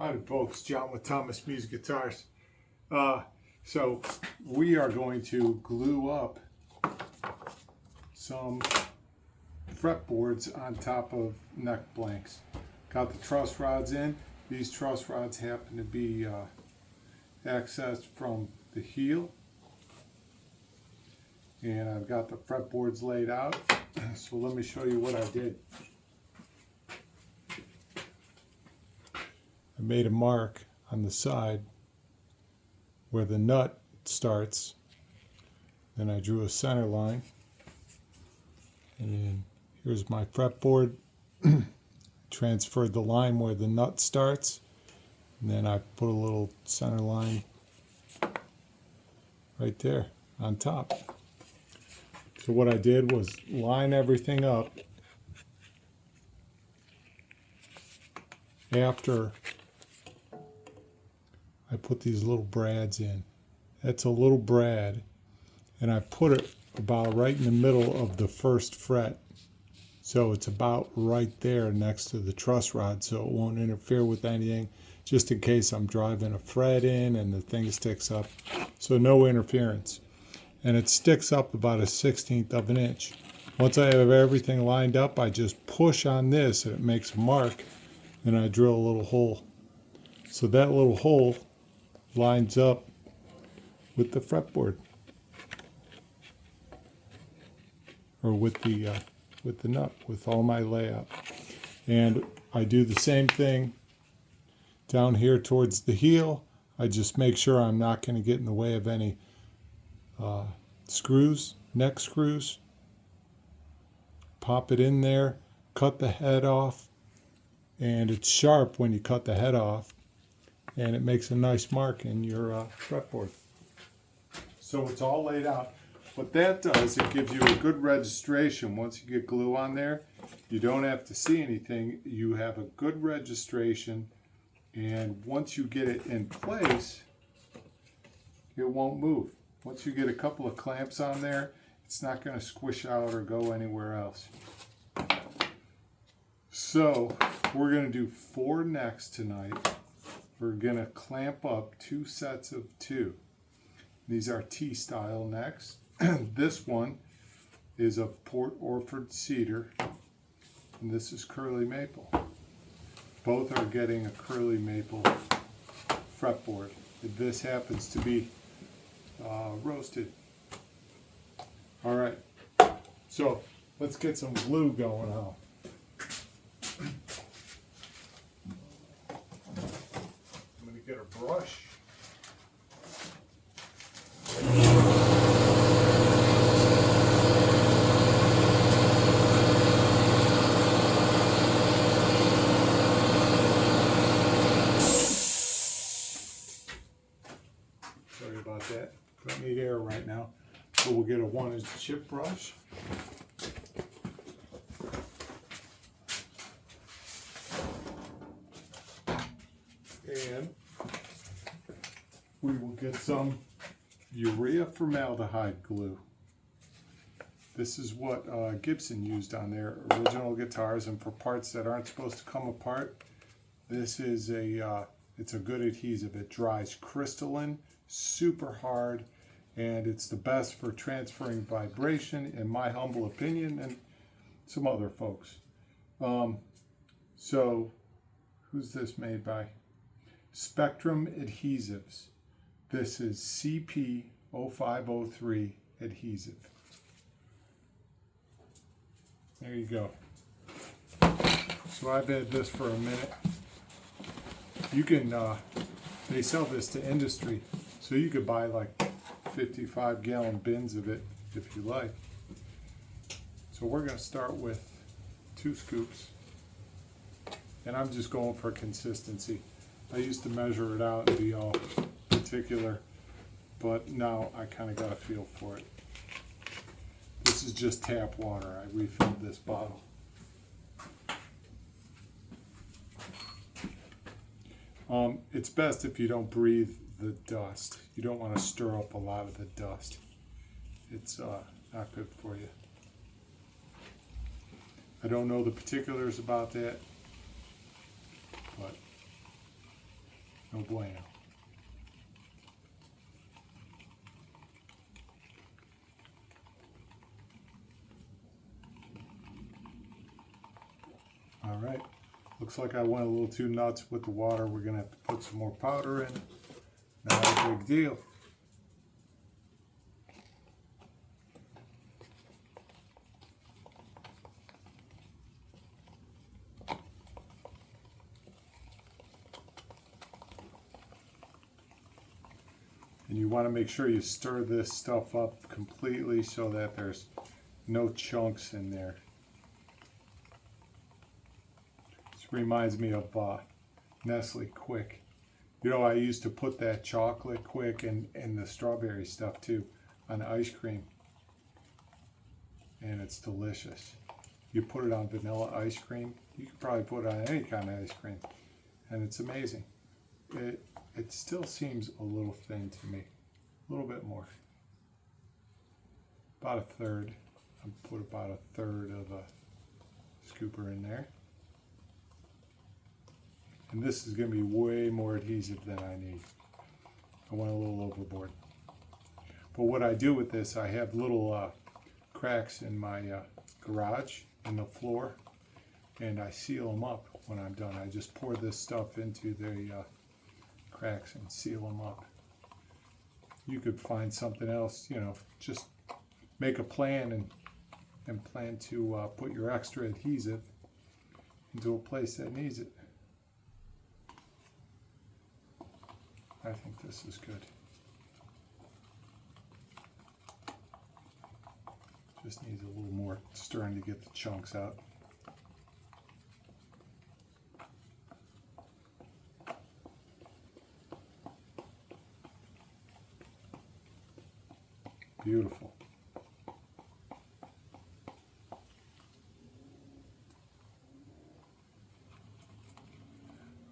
Hi folks, John with Thomas Muse Guitars. So we are going to glue up some fretboards on top of neck blanks. Got the truss rods in. These truss rods happen to be accessed from the heel. And I've got the fretboards laid out. So let me show you what I did. I made a mark on the side where the nut starts. Then I drew a center line. And here's my fretboard. Transferred the line where the nut starts. And then I put a little center line right there on top. So what I did was line everything up after I put these little brads in. That's a little brad, and I put it about right in the middle of the first fret. So it's about right there next to the truss rod, so it won't interfere with anything, just in case I'm driving a fret in and the thing sticks up. So no interference. And it sticks up about 1/16 of an inch. Once I have everything lined up, I just push on this and it makes a mark, and I drill a little hole. So that little hole lines up with the fretboard, or with the nut, with all my layout. And I do the same thing down here towards the heel. I just make sure I'm not going to get in the way of any screws, neck screws. Pop it in there, cut the head off, and it's sharp when you cut the head off, and it makes a nice mark in your fretboard. So it's all laid out. What that does, it gives you a good registration. Once you get glue on there, you don't have to see anything. You have a good registration, and once you get it in place, it won't move. Once you get a couple of clamps on there, it's not going to squish out or go anywhere else. So we're going to do 4 necks tonight. We're going to clamp up 2 sets of 2. These are T-style necks. This one is a Port Orford cedar, and this is curly maple. Both are getting a curly maple fretboard. This happens to be roasted. All right, so let's get some glue going on. I'm going to get a brush. Sorry about that. Don't need air right now. So we'll get a 1-inch chip brush. And we will get some Urea formaldehyde glue. This is what Gibson used on their original guitars, and for parts that aren't supposed to come apart, this is it's a good adhesive. It dries crystalline, super hard, and it's the best for transferring vibration, in my humble opinion, and some other folks. So who's this made by? Spectrum Adhesives. This is CP0503 adhesive. There you go. So I've had this for a minute. You can, they sell this to industry, so you could buy like 55-gallon bins of it if you like. So we're going to start with 2 scoops, and I'm just going for consistency. I used to measure it out and be all particular, but now I kind of got a feel for it. This is just tap water. I refilled this bottle. It's best if you don't breathe the dust. You don't want to stir up a lot of the dust. It's not good for you. I don't know the particulars about that, but No bueno. All right, looks like I went a little too nuts with the water. We're gonna have to put some more powder in. Not a big deal. And you want to make sure you stir this stuff up completely so that there's no chunks in there. This reminds me of Nestle Quick. You know, I used to put that chocolate Quick and the strawberry stuff too on ice cream. And it's delicious. You put it on vanilla ice cream. You could probably put it on any kind of ice cream. And it's amazing. It still seems a little thin to me. A little bit more. About a third. I'll put about a third of a scooper in there. And this is going to be way more adhesive than I need. I went a little overboard. But what I do with this, I have little cracks in my garage, in the floor, and I seal them up when I'm done. I just pour this stuff into the cracks and seal them up. You could find something else, you know, just make a plan and plan to put your extra adhesive into a place that needs it. I think this is good. Just needs a little more stirring to get the chunks out. Beautiful.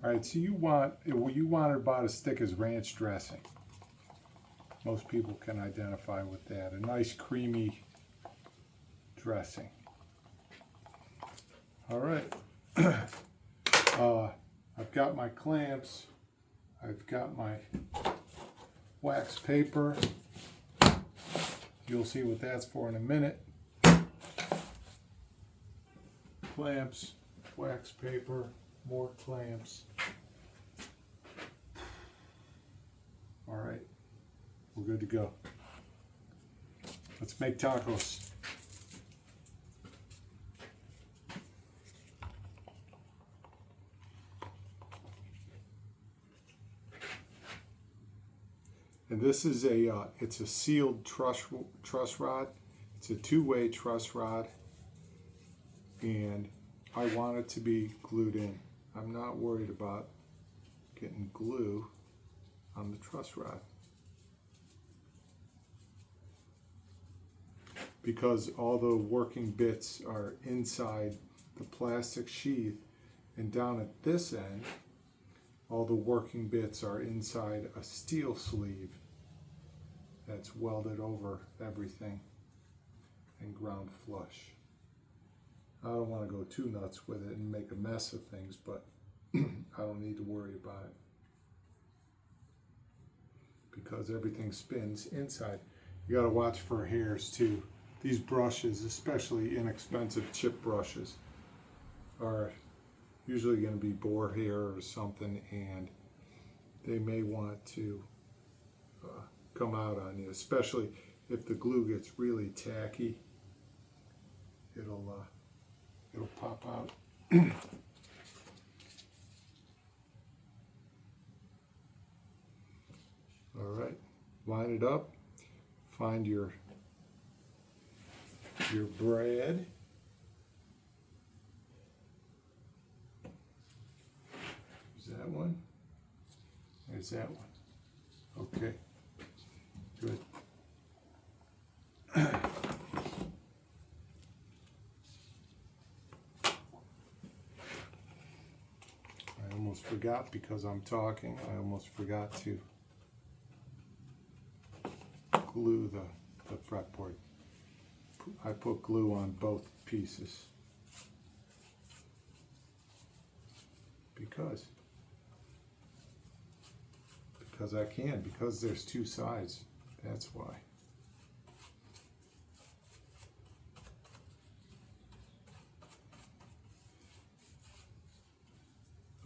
All right, so you want it about as thick as ranch dressing. Most people can identify with that. A nice creamy dressing. All right. I've got my clamps. I've got my wax paper. You'll see what that's for in a minute. Clamps, wax paper, more clamps. All right, we're good to go. Let's make tacos. And this is it's a sealed truss rod. It's a two-way truss rod, and I want it to be glued in. I'm not worried about getting glue on the truss rod, because all the working bits are inside the plastic sheath, and down at this end, all the working bits are inside a steel sleeve that's welded over everything and ground flush. I don't want to go too nuts with it and make a mess of things, but I don't need to worry about it because everything spins inside. You got to watch for hairs too. These brushes, especially inexpensive chip brushes, are usually going to be boar hair or something, and they may want to come out on you, especially if the glue gets really tacky. It'll pop out. All right, line it up. Find your brad. Is that one? There's that one. Okay, good. I almost forgot because I'm talking. I almost forgot to glue the fretboard. I put glue on both pieces because I can, because there's two sides. That's why.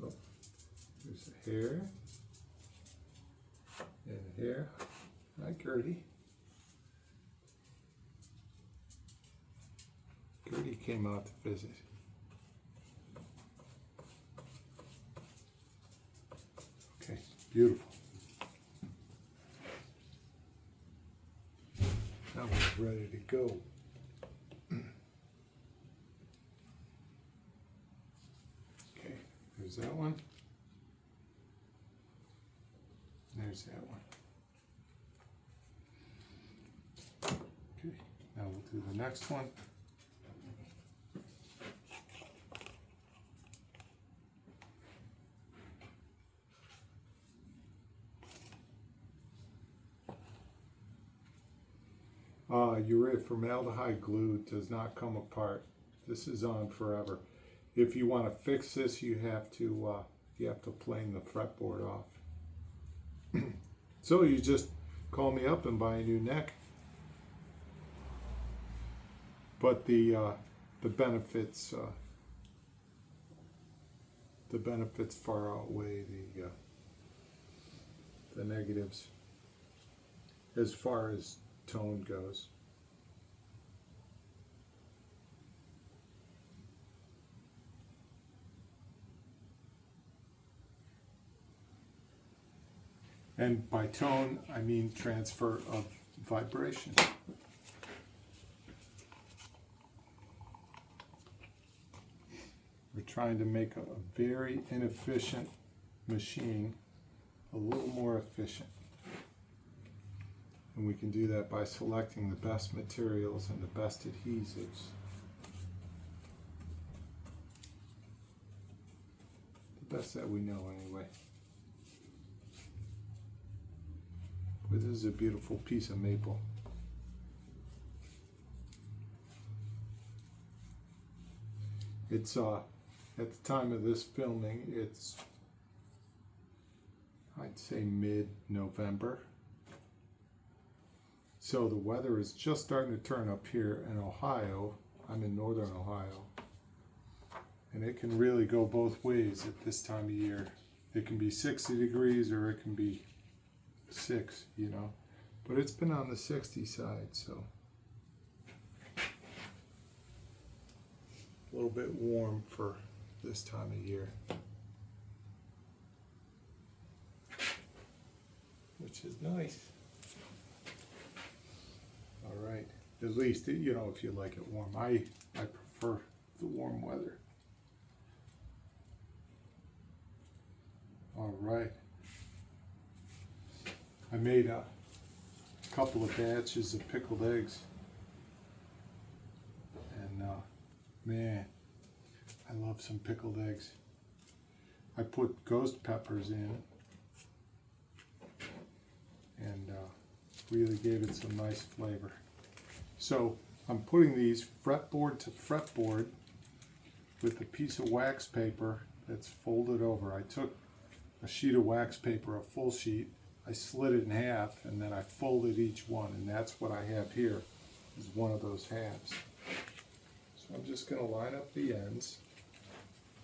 Oh, there's a hair and a hair. Hi, Gertie. Gertie came out to visit. Okay, beautiful. Now we're ready to go. Okay, there's that one. There's that one. Okay, now we'll do the next one. Urea formaldehyde glue does not come apart. This is on forever. If you want to fix this, you have to plane the fretboard off. So you just call me up and buy a new neck. But the benefits far outweigh the negatives as far as tone goes. And by tone, I mean transfer of vibration. We're trying to make a very inefficient machine a little more efficient. And we can do that by selecting the best materials and the best adhesives. The best that we know anyway. But this is a beautiful piece of maple. It's at the time of this filming, it's I'd say mid-November. So the weather is just starting to turn up here in Ohio. I'm in northern Ohio. And it can really go both ways at this time of year. It can be 60 degrees or it can be 6, you know. But it's been on the 60 side, so. A little bit warm for this time of year. Which is nice. All right. At least, you know, if you like it warm. I prefer the warm weather. All right. I made a couple of batches of pickled eggs. And man, I love some pickled eggs. I put ghost peppers in and really gave it some nice flavor. So I'm putting these fretboard to fretboard with a piece of wax paper that's folded over. I took a sheet of wax paper, a full sheet, I slid it in half, and then I folded each one, and that's what I have here, is one of those halves. So I'm just going to line up the ends.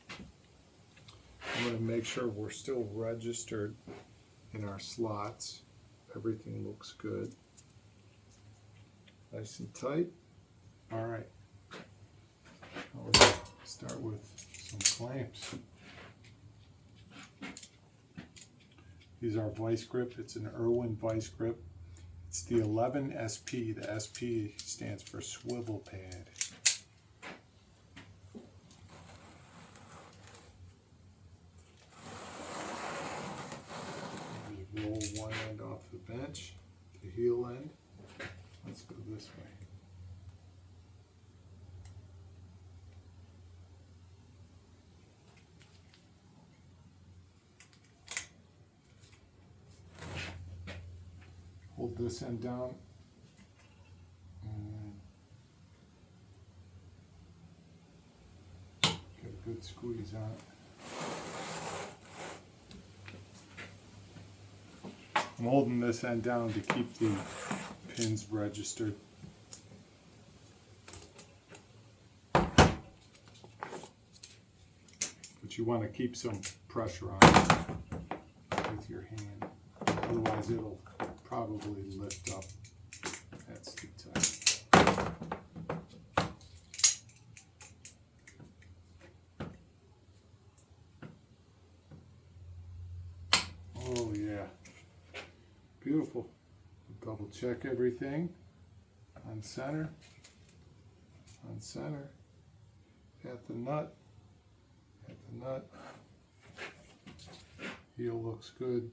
I'm going to make sure we're still registered in our slots. Everything looks good. Nice and tight. All right. Now we're going to start with some clamps. These are vice grip. It's an Irwin vice grip. It's the 11 SP. The SP stands for swivel pad. Just roll one end off the bench, the heel end. Let's go this way. Hold this end down and get a good squeeze on it. I'm holding this end down to keep the pins registered. But you want to keep some pressure on it with your hand. Otherwise it'll probably lift up. That's too tight. Oh yeah, beautiful. Double check everything. On center, at the nut, heel looks good,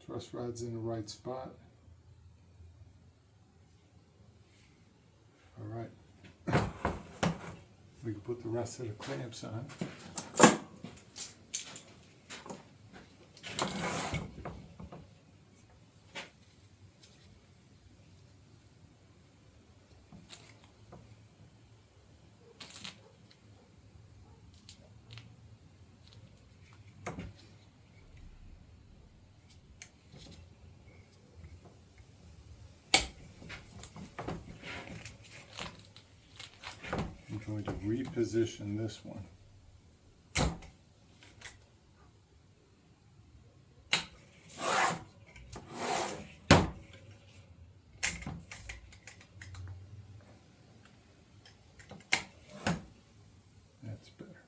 truss rod's in the right spot. All right, we can put the rest of the clamps on. I'm going to reposition this one. That's better.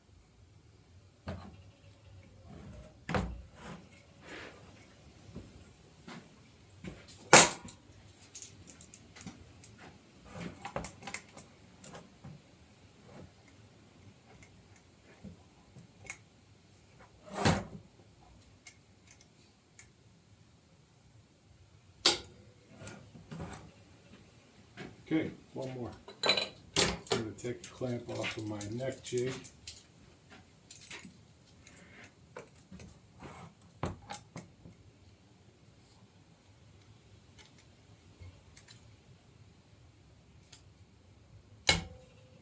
Okay, one more. I'm going to take the clamp off of my neck jig.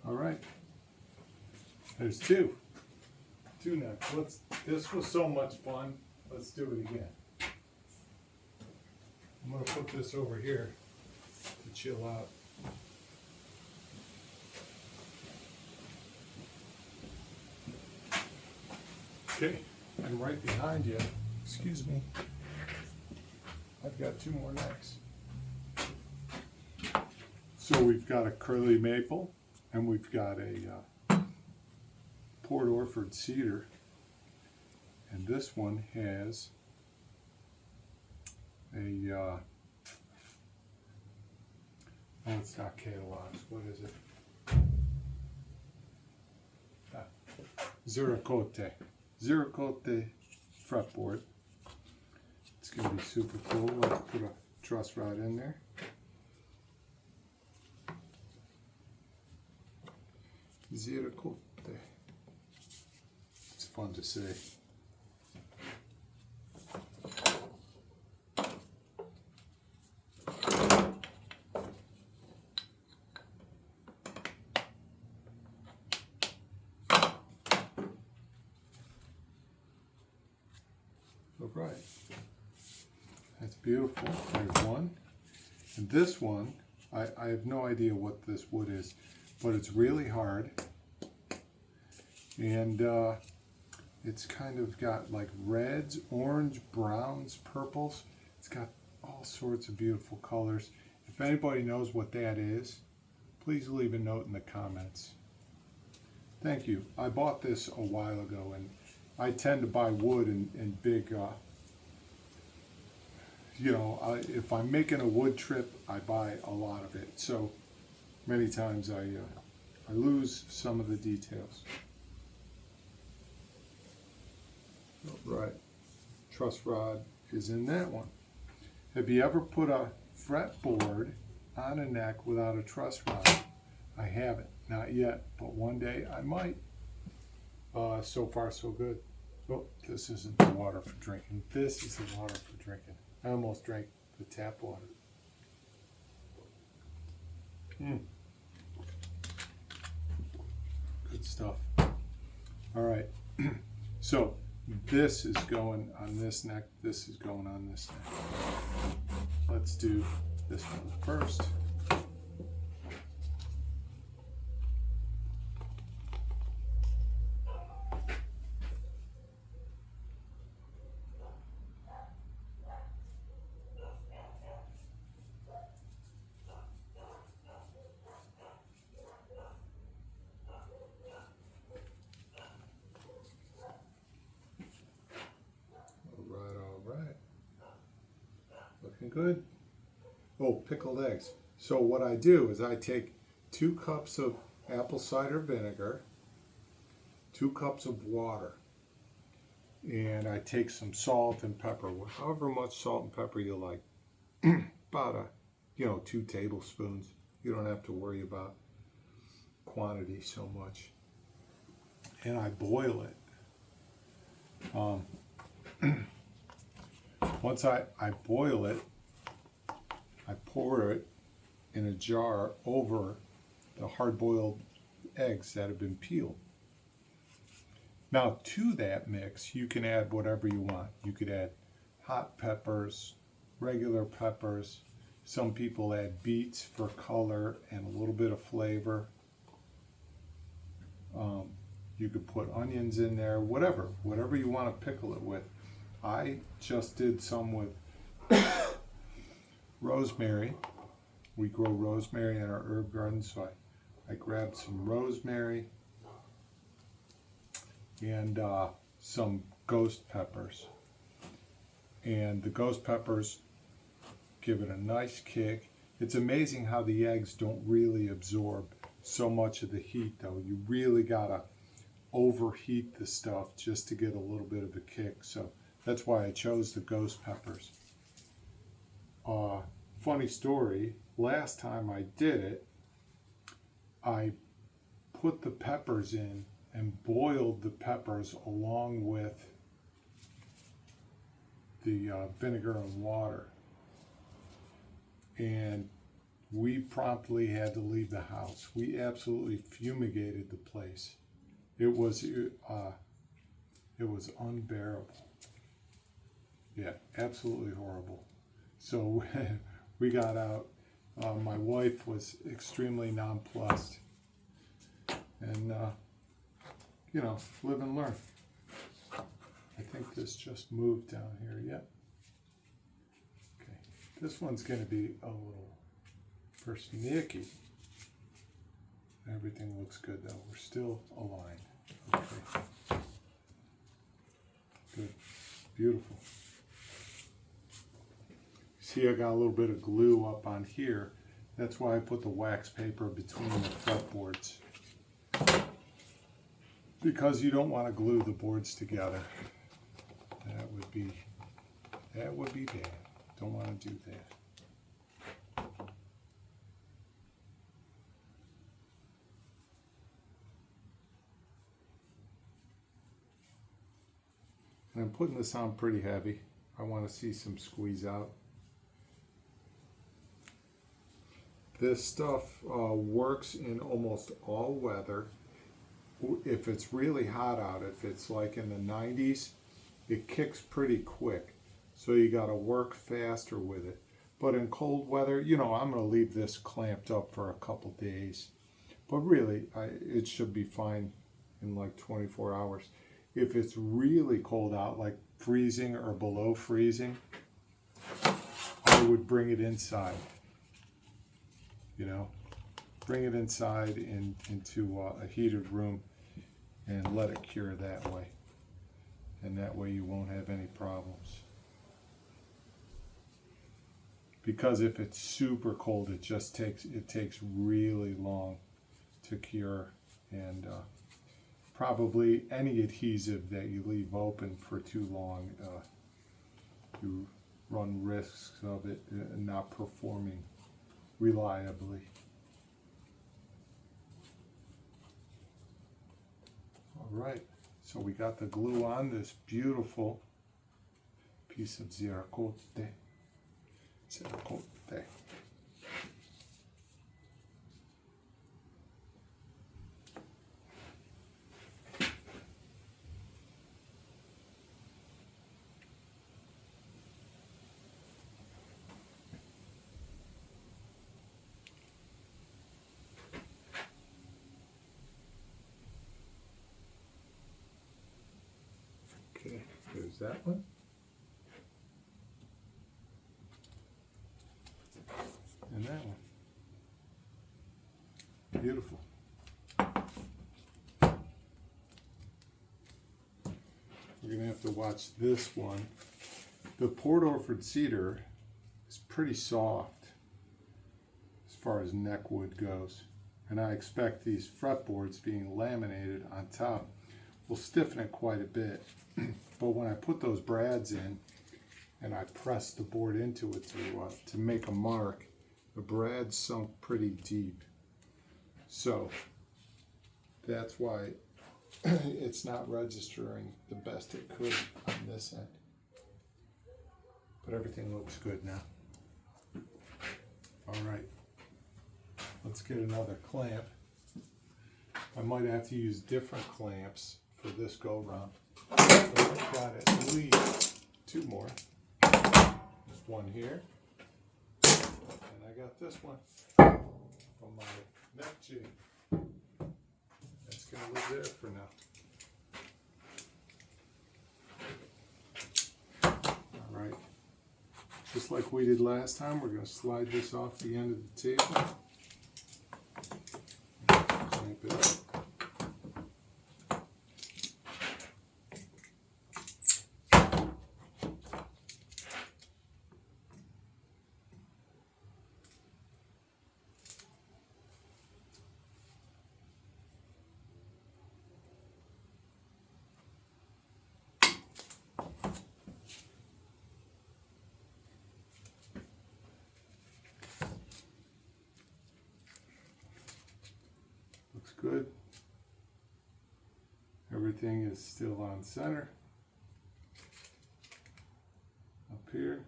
All right, there's two necks. This was so much fun. Let's do it again. I'm going to put this over here to chill out. Okay, and right behind you, excuse me, I've got two more necks. So we've got a curly maple, and we've got a Port Orford cedar, and this one has a, oh, it's not catalogs, what is it? Ziricote fretboard. It's going to be super cool. Let's put a truss rod in there. Ziricote. It's fun to say. Right, that's beautiful. There's one, and this one, I have no idea what this wood is, but it's really hard, and it's kind of got like reds, orange, browns, purples. It's got all sorts of beautiful colors. If anybody knows what that is, please leave a note in the comments. Thank you. I bought this a while ago, and I tend to buy wood in big, you know, if I'm making a wood trip, I buy a lot of it. So many times I lose some of the details. Right, truss rod is in that one. Have you ever put a fretboard on a neck without a truss rod? I haven't, not yet, but one day I might. So far so good. Oh, this isn't the water for drinking. This is the water for drinking. I almost drank the tap water. Good stuff. All right. So This is going on this neck, this is going on this neck. Let's do this one first. All right. Looking good. Oh, pickled eggs. So what I do is I take 2 cups of apple cider vinegar, 2 cups of water, and I take some salt and pepper, however much salt and pepper you like. About 2 tablespoons. You don't have to worry about quantity so much. And I boil it. Once I boil it, I pour it in a jar over the hard-boiled eggs that have been peeled. Now to that mix, you can add whatever you want. You could add hot peppers, regular peppers. Some people add beets for color and a little bit of flavor. You could put onions in there, whatever you want to pickle it with. I just did some with rosemary. We grow rosemary in our herb garden, so I grabbed some rosemary and some ghost peppers. And the ghost peppers give it a nice kick. It's amazing how the eggs don't really absorb so much of the heat, though. You really gotta overheat the stuff just to get a little bit of a kick. So that's why I chose the ghost peppers. Funny story, last time I did it, I put the peppers in and boiled the peppers along with the vinegar and water. And we promptly had to leave the house. We absolutely fumigated the place. It was unbearable. Yeah, absolutely horrible. So we got out. My wife was extremely nonplussed. And, live and learn. I think this just moved down here. Yep. Okay. This one's going to be a little persnickety. Everything looks good, though. We're still aligned. Okay. Good. Beautiful. See, I got a little bit of glue up on here. That's why I put the wax paper between the fretboards. Because you don't want to glue the boards together. That would be bad. Don't want to do that. And I'm putting this on pretty heavy. I want to see some squeeze out. This stuff works in almost all weather. If it's really hot out, if it's like in the 90s, it kicks pretty quick. So you got to work faster with it. But in cold weather, I'm going to leave this clamped up for a couple days. But really, it should be fine in like 24 hours. If it's really cold out, like freezing or below freezing, I would bring it inside. Bring it inside into a heated room and let it cure that way. And that way you won't have any problems. Because if it's super cold, it takes really long to cure, and probably any adhesive that you leave open for too long, you run risks of it not performing reliably. All right, so we got the glue on this beautiful piece of ziracote. There's that one. And that one. Beautiful. We're going to have to watch this one. The Port Orford cedar is pretty soft as far as neck wood goes. And I expect these fretboards being laminated on top will stiffen it quite a bit. But when I put those brads in and I press the board into it to make a mark, the brad sunk pretty deep. So that's why it's not registering the best it could on this end. But everything looks good now. All right, let's get another clamp. I might have to use different clamps for this go round. So I've got at least two more. One here, and I got this one from my neck jig. That's going to live there for now. All right, just like we did last time, we're going to slide this off the end of the table. Clamp it up. Good. Everything is still on center. Up here.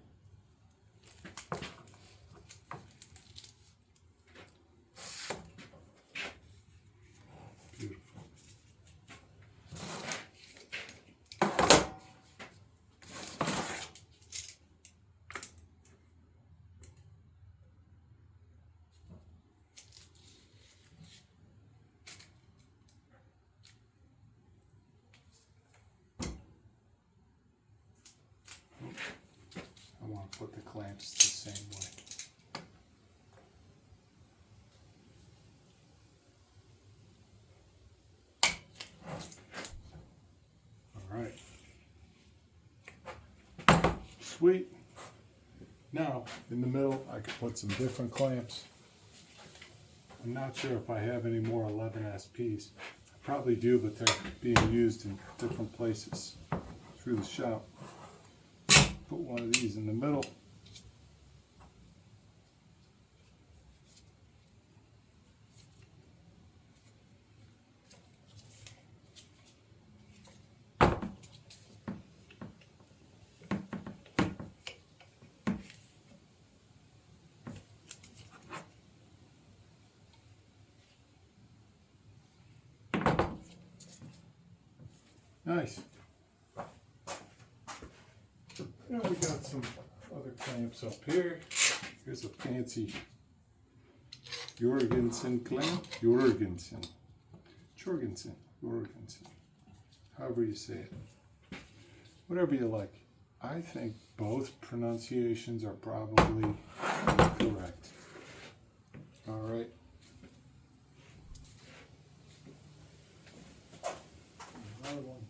Beautiful. I want to put the clamps the same way. All right. Sweet. Now, in the middle, I could put some different clamps. I'm not sure if I have any more 11SPs. I probably do, but they're being used in different places through the shop. Put one of these in the middle. Nice. Now we got some other clamps up here. Here's a fancy Jorgensen clamp. Jorgensen. However you say it. Whatever you like. I think both pronunciations are probably correct. All right. Another one.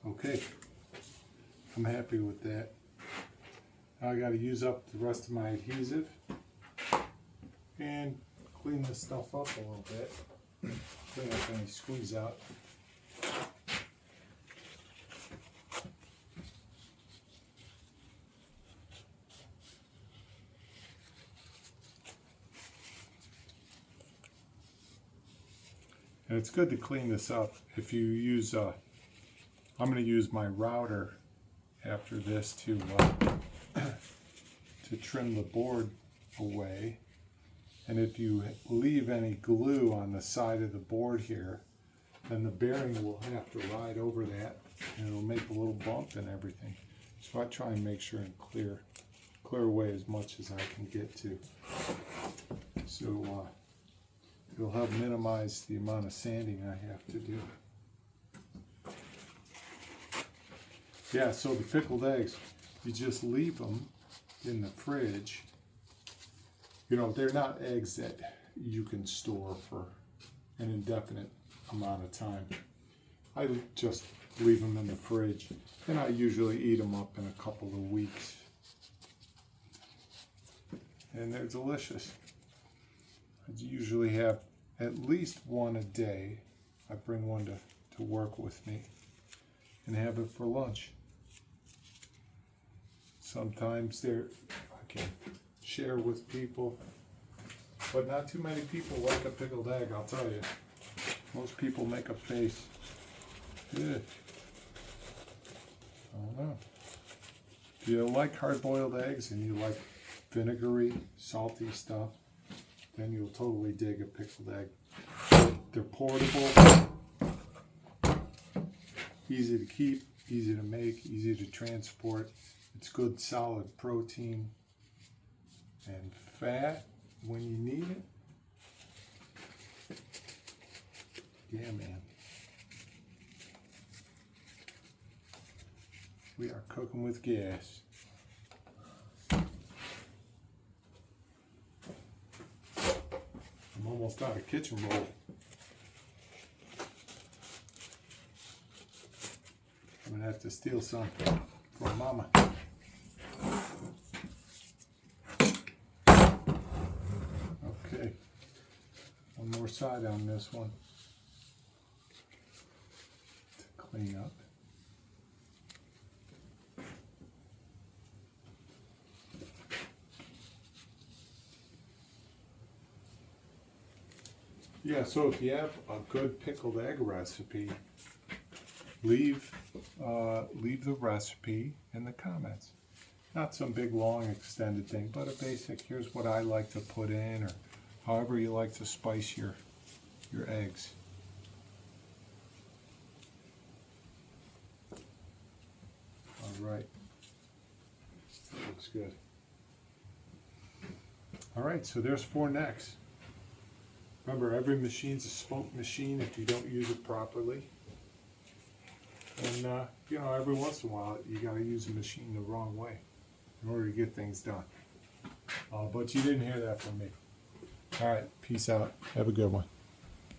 Okay, I'm happy with that. Now I got to use up the rest of my adhesive and clean this stuff up a little bit. Clean up any squeeze out. And it's good to clean this up if you use I'm going to use my router after this to trim the board away. And if you leave any glue on the side of the board here, then the bearing will have to ride over that, and it'll make a little bump and everything. So I try and make sure and clear away as much as I can get to. So it'll help minimize the amount of sanding I have to do. Yeah, so the pickled eggs, you just leave them in the fridge. You know, they're not eggs that you can store for an indefinite amount of time. I just leave them in the fridge, and I usually eat them up in a couple of weeks. And they're delicious. I usually have at least one a day. I bring one to work with me and have it for lunch. Sometimes I can share with people, but not too many people like a pickled egg, I'll tell you. Most people make a face. Good. I don't know. If you like hard-boiled eggs and you like vinegary, salty stuff, then you'll totally dig a pickled egg. They're portable, easy to keep, easy to make, easy to transport. It's good solid protein and fat when you need it. Yeah, man. We are cooking with gas. I'm almost out of kitchen roll. I'm gonna have to steal some from Mama. Okay, one more side on this one to clean up. Yeah, so if you have a good pickled egg recipe, leave the recipe in the comments. Not some big long extended thing, but a basic, here's what I like to put in, or however you like to spice your eggs. All right, that looks good. All right, so there's 4 necks. Remember, every machine's a smoke machine if you don't use it properly. And, you know, every once in a while, you got to use a machine the wrong way in order to get things done. But you didn't hear that from me. All right, peace out. Have a good one.